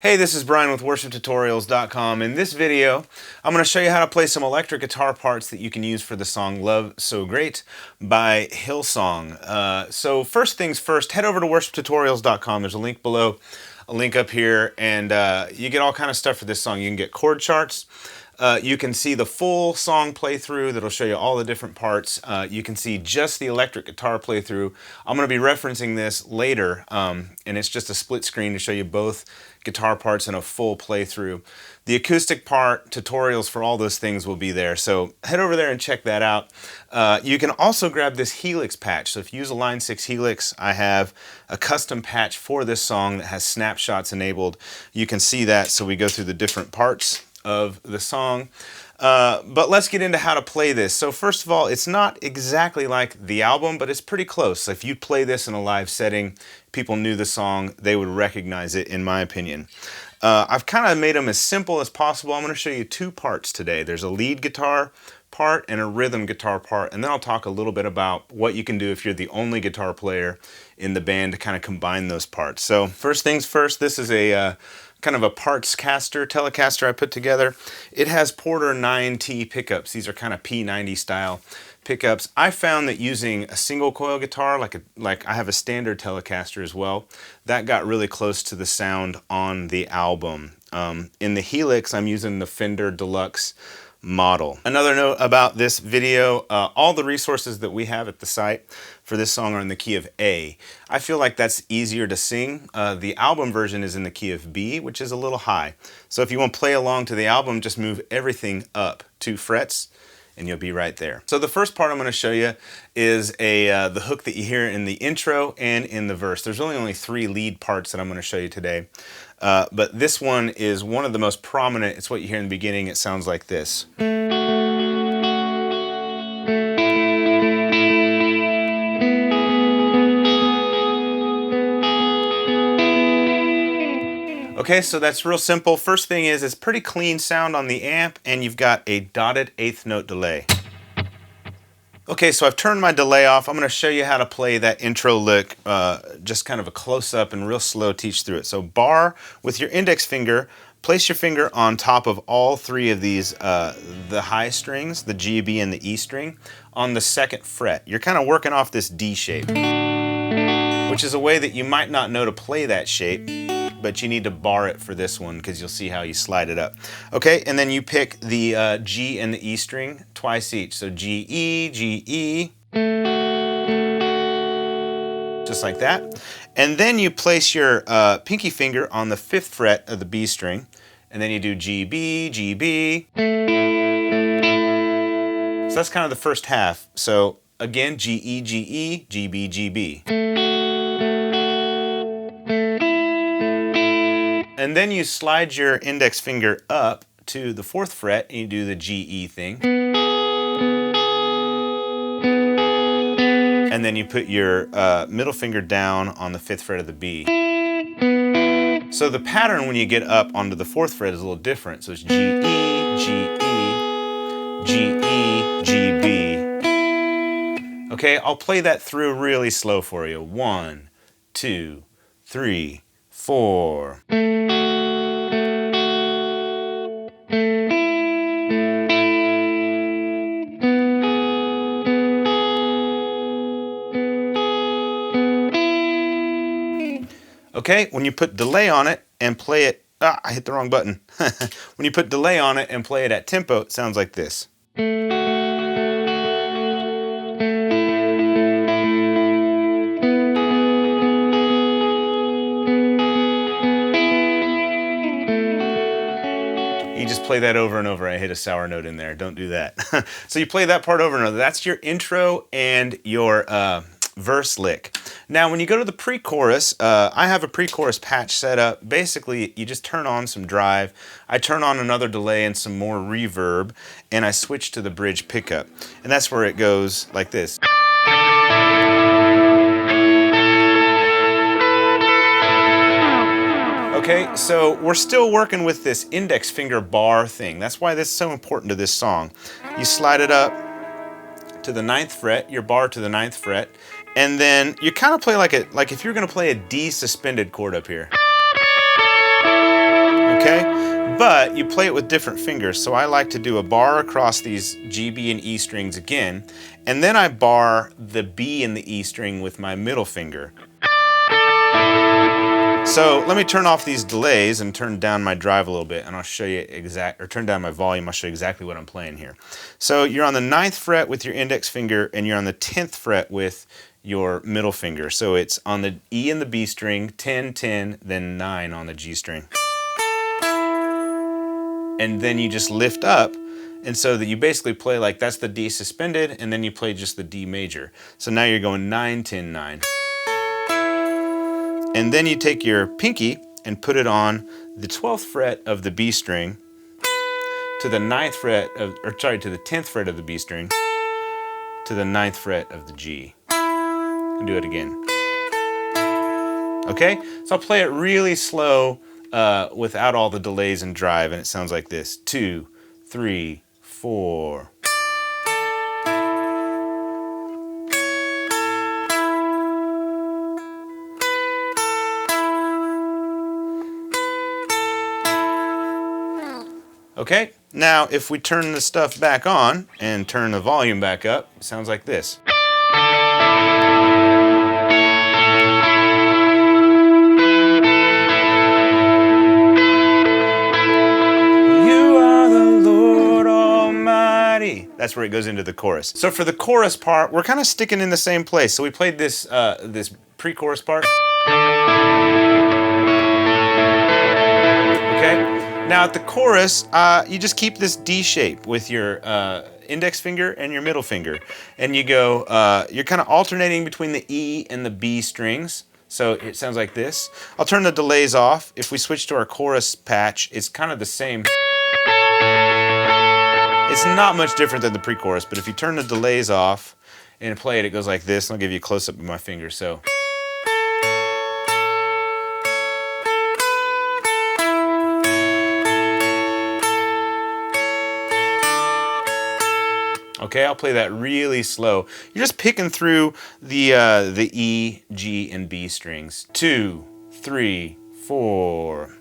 Hey, this is Brian with worshiptutorials.com. In this video, I'm going to show you how to play some electric guitar parts that you can use for the song Love So Great by Hillsong. So first things first, head over to worshiptutorials.com. There's a link below, a link up here, and you get all kind of stuff for this song. You can get chord charts. You can see the full song playthrough that'll show you all the different parts. You can see just the electric guitar playthrough. I'm going to be referencing this later, and it's just a split screen to show you both guitar parts and a full playthrough. The acoustic part, tutorials for all those things will be there, so head over there and check that out. You can also grab this Helix patch. So if you use a Line 6 Helix, I have a custom patch for this song that has snapshots enabled. You can see that, so we go through the different parts of the song. But let's get into how to play this. So first of all, it's not exactly like the album, but it's pretty close. So if you play this in a live setting, people knew the song, they would recognize it, in my opinion. I've kind of made them as simple as possible. I'm going to show you two parts today. There's a lead guitar part and a rhythm guitar part, and then I'll talk a little bit about what you can do if you're the only guitar player in the band to kind of combine those parts. So first things first, this is a kind of a parts caster, Telecaster I put together. It has Porter 9T pickups. These are kind of P90 style pickups. I found that using a single coil guitar, like I have a standard Telecaster as well, that got really close to the sound on the album. In the Helix, I'm using the Fender Deluxe model. Another note about this video, all the resources that we have at the site for this song are in the key of A. I feel like that's easier to sing. The album version is in the key of B, which is a little high. So if you want to play along to the album, just move everything up 2 frets and you'll be right there. So the first part I'm going to show you is the hook that you hear in the intro and in the verse. There's only 3 lead parts that I'm going to show you today. But this one is one of the most prominent. It's what you hear in the beginning. It sounds like this. Okay, so that's real simple. First thing is, it's pretty clean sound on the amp, and you've got a dotted 1/8 note delay. Okay, so I've turned my delay off. I'm going to show you how to play that intro lick, just kind of a close-up and real slow teach through it. So bar with your index finger, place your finger on top of all 3 of these, the high strings, the G, B, and the E string, on the 2nd fret. You're kind of working off this D shape, which is a way that you might not know to play that shape, but you need to bar it for this one because you'll see how you slide it up. Okay, and then you pick the G and the E string twice each. So G, E, just like that. And then you place your pinky finger on the 5th fret of the B string, and then you do G, B, G, B. So that's kind of the first half. So again, G, E, G, E, G, B, G, B. And then you slide your index finger up to the 4th fret and you do the G, E thing. And then you put your middle finger down on the 5th fret of the B. So the pattern when you get up onto the 4th fret is a little different. So it's G, E, G, E, G, E, G, B. Okay, I'll play that through really slow for you. 1, 2, 3, 4. Okay, when you put delay on it and play it, I hit the wrong button. When you put delay on it and play it at tempo, it sounds like this. You just play that over and over. I hit a sour note in there. Don't do that. So you play that part over and over. That's your intro and your verse lick. Now, when you go to the pre-chorus, I have a pre-chorus patch set up. Basically, you just turn on some drive. I turn on another delay and some more reverb, and I switch to the bridge pickup. And that's where it goes like this. Okay, so we're still working with this index finger bar thing. That's why this is so important to this song. You slide it up to the 9th fret, your bar to the 9th fret, and then you kind of play like if you're going to play a D suspended chord up here. okay? But you play it with different fingers, so I like to do a bar across these G, B, and E strings again, and then I bar the B and the E string with my middle finger. So let me turn off these delays and turn down my drive a little bit, and I'll show you turn down my volume, I'll show you exactly what I'm playing here. So you're on the 9th fret with your index finger, and you're on the 10th fret with your middle finger. So it's on the E and the B string, 10, 10, then 9 on the G string. And then you just lift up, and so that you basically play like that's the D suspended, and then you play just the D major. So now you're going 9, 10, 9. And then you take your pinky and put it on the 12th fret of the B string to the 9th fret of, to the 10th fret of the B string to the 9th fret of the G. And do it again. Okay? So I'll play it really slow without all the delays and drive, and it sounds like this. 2, 3, 4. Okay, now if we turn the stuff back on and turn the volume back up, it sounds like this. You are the Lord Almighty. That's where it goes into the chorus. So for the chorus part, we're kind of sticking in the same place. So we played this, this pre-chorus part. Okay. Now at the chorus, you just keep this D shape with your index finger and your middle finger. And you go, you're kind of alternating between the E and the B strings. So it sounds like this. I'll turn the delays off. If we switch to our chorus patch, it's kind of the same. It's not much different than the pre-chorus, but if you turn the delays off and play it, it goes like this. And I'll give you a close-up of my finger. So. Okay, I'll play that really slow. You're just picking through the E, G, and B strings. 2, 3, 4.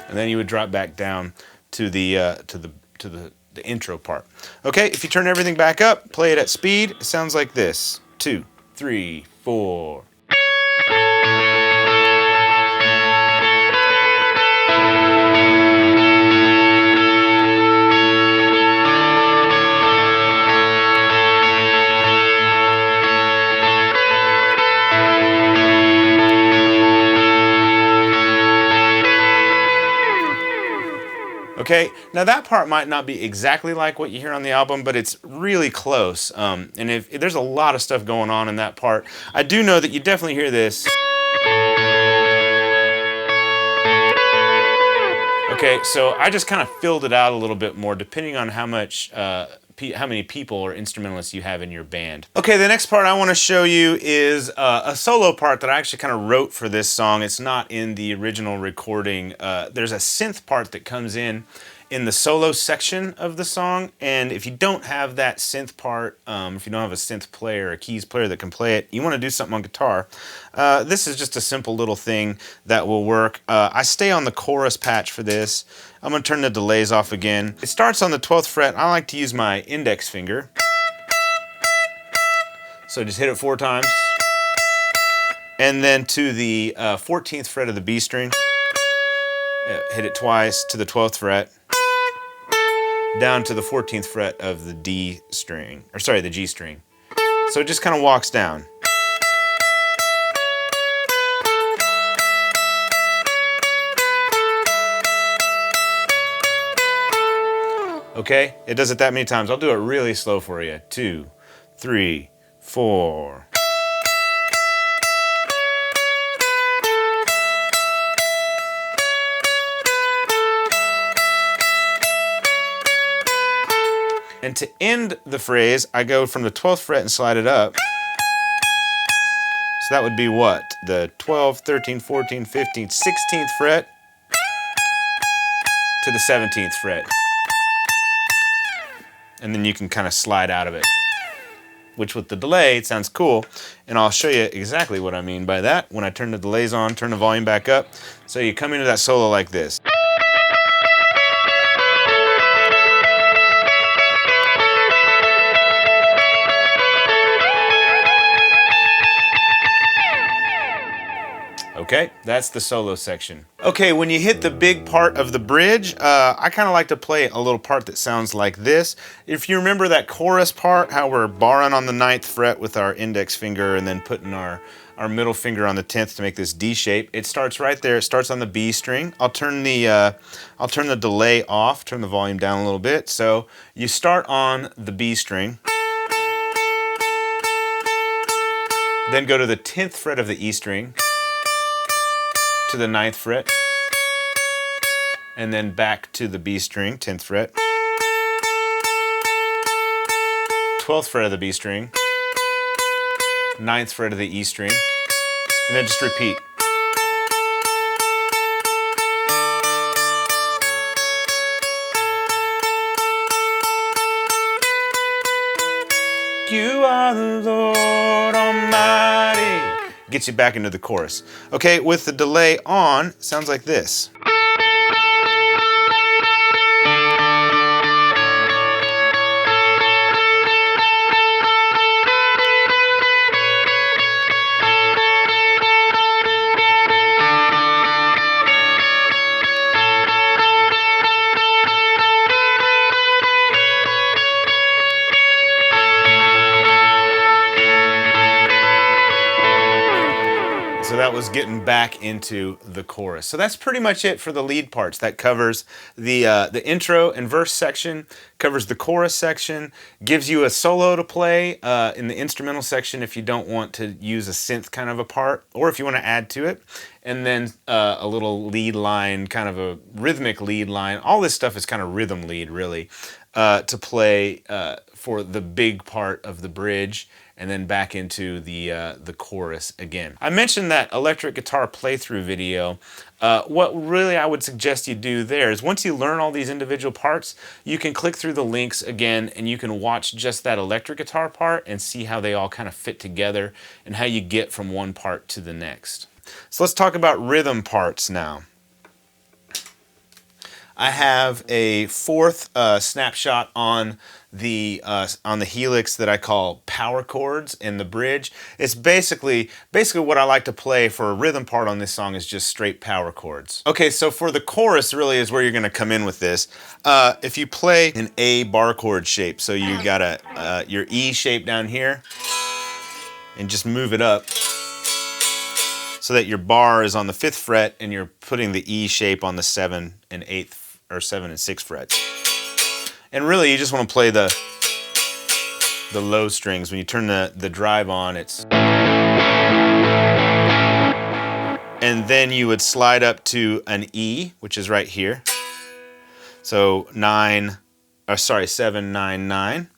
And then you would drop back down to the intro part. Okay, if you turn everything back up, play it at speed, it sounds like this. 2, 3, 4. Okay, now that part might not be exactly like what you hear on the album, but it's really close. And if there's a lot of stuff going on in that part, I do know that you definitely hear this. Okay, so I just kind of filled it out a little bit more, depending on how much, how many people or instrumentalists you have in your band. Okay, the next part I want to show you is a solo part that I actually kind of wrote for this song. It's not in the original recording. There's a synth part that comes in the solo section of the song, and if you don't have that synth part, if you don't have a synth player, a keys player that can play it, you want to do something on guitar, this is just a simple little thing that will work. I stay on the chorus patch for this. I'm going to turn the delays off again. It starts on the 12th fret. I like to use my index finger. So just hit it 4 times. And then to the 14th fret of the B string, hit it twice to the 12th fret, down to the 14th fret of the D string, or sorry, the G string. So it just kind of walks down. Okay, it does it that many times. I'll do it really slow for you. 2, 3, 4. And to end the phrase, I go from the 12th fret and slide it up. So that would be what? The 12th, 13th, 14th, 15th, 16th fret to the 17th fret. And then you can kind of slide out of it. Which with the delay, it sounds cool. And I'll show you exactly what I mean by that when I turn the delays on, turn the volume back up. So you come into that solo like this. Okay, that's the solo section. Okay, when you hit the big part of the bridge, I kind of like to play a little part that sounds like this. If you remember that chorus part, how we're barring on the 9th fret with our index finger and then putting our middle finger on the 10th to make this D shape, it starts right there. It starts on the B string. I'll turn the delay off, turn the volume down a little bit. So you start on the B string, then go to the 10th fret of the E string, to the 9th fret, and then back to the B string, 10th fret, 12th fret of the B string, 9th fret of the E string, and then just repeat. You are the Lord Almighty. Gets you back into the chorus. Okay, with the delay on, it sounds like this. So that was getting back into the chorus. So that's pretty much it for the lead parts. That covers the intro and verse section, covers the chorus section, gives you a solo to play in the instrumental section if you don't want to use a synth kind of a part, or if you want to add to it, and then a little lead line, kind of a rhythmic lead line. All this stuff is kind of rhythm lead, really, to play for the big part of the bridge, and then back into the chorus again. I mentioned that electric guitar playthrough video. What really I would suggest you do there is once you learn all these individual parts, you can click through the links again and you can watch just that electric guitar part and see how they all kind of fit together and how you get from one part to the next. So let's talk about rhythm parts now. I have a fourth snapshot on the helix that I call power chords in the bridge. It's basically what I like to play for a rhythm part on this song is just straight power chords. Okay, so for the chorus really is where you're going to come in with this. If you play an A bar chord shape, so you got your E shape down here, and just move it up so that your bar is on the 5th fret and you're putting the E shape on the 7 and 8th or 7 and 6 frets. And really you just want to play the low strings. When you turn the drive on, it's, and then you would slide up to an E, which is right here. So 7, 9, 9.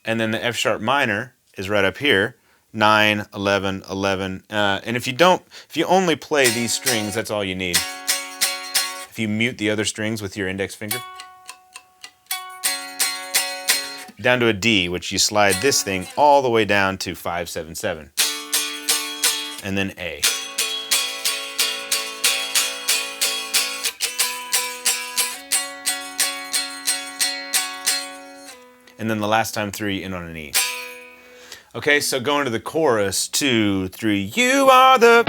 And then the F sharp minor is right up here. 9, 11, 11. And if you only play these strings, that's all you need. If you mute the other strings with your index finger. Down to a D, which you slide this thing all the way down to 5, 7, 7. And then A. And then the last time through, you end on an E. Okay, so going to the chorus, 2, 3, you are the...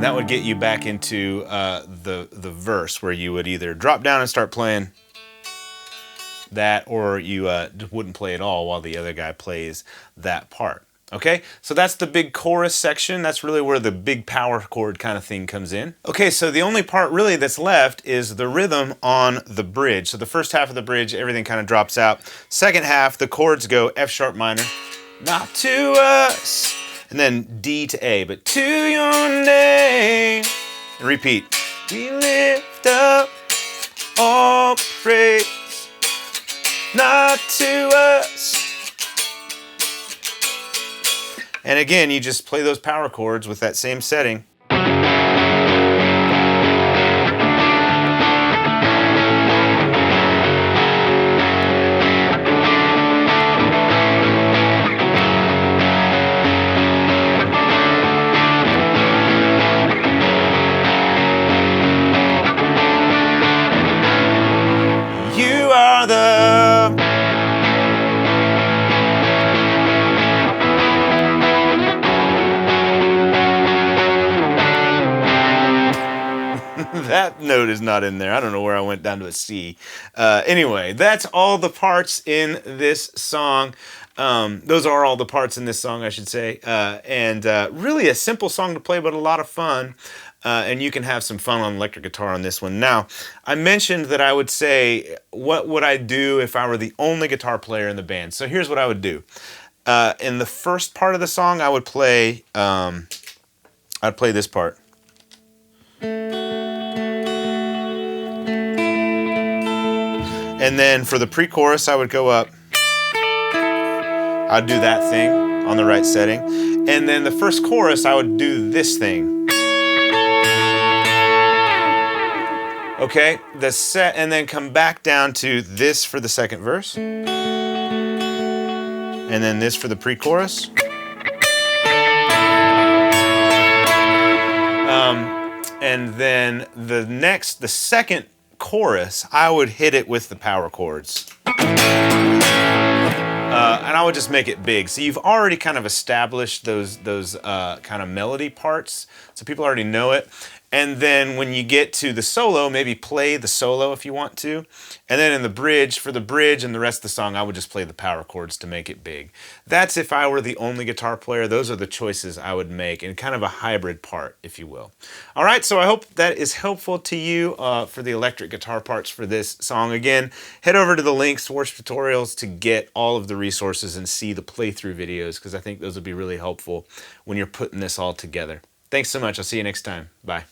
That would get you back into the verse where you would either drop down and start playing that, or you wouldn't play at all while the other guy plays that part. Okay, so that's the big chorus section. That's really where the big power chord kind of thing comes in. Okay, so the only part really that's left is the rhythm on the bridge. So the first half of the bridge, everything kind of drops out. Second half, the chords go F sharp minor, not to us, and then D to A, but to your name. And repeat. We lift up all praise, not to us. And again, you just play those power chords with that same setting. You are the that note is not in there. I don't know where I went down to a C. Anyway, that's all the parts in this song. Those are all the parts in this song, I should say. And really a simple song to play, but a lot of fun. And you can have some fun on electric guitar on this one. Now, I mentioned that I would say, what would I do if I were the only guitar player in the band? So here's what I would do. In the first part of the song, I would play, I'd play this part. And then for the pre-chorus, I would go up. I'd do that thing on the right setting. And then the first chorus, I would do this thing. Okay, and then come back down to this for the second verse. And then this for the pre-chorus. And then the second chorus, I would hit it with the power chords. And I would just make it big. So you've already kind of established those kind of melody parts, so people already know it. And then when you get to the solo, maybe play the solo if you want to. And then in the bridge, for the bridge and the rest of the song, I would just play the power chords to make it big. That's if I were the only guitar player. Those are the choices I would make, in kind of a hybrid part, if you will. All right, so I hope that is helpful to you for the electric guitar parts for this song. Again, head over to the links, Worship Tutorials, to get all of the resources and see the playthrough videos, because I think those would be really helpful when you're putting this all together. Thanks so much. I'll see you next time. Bye.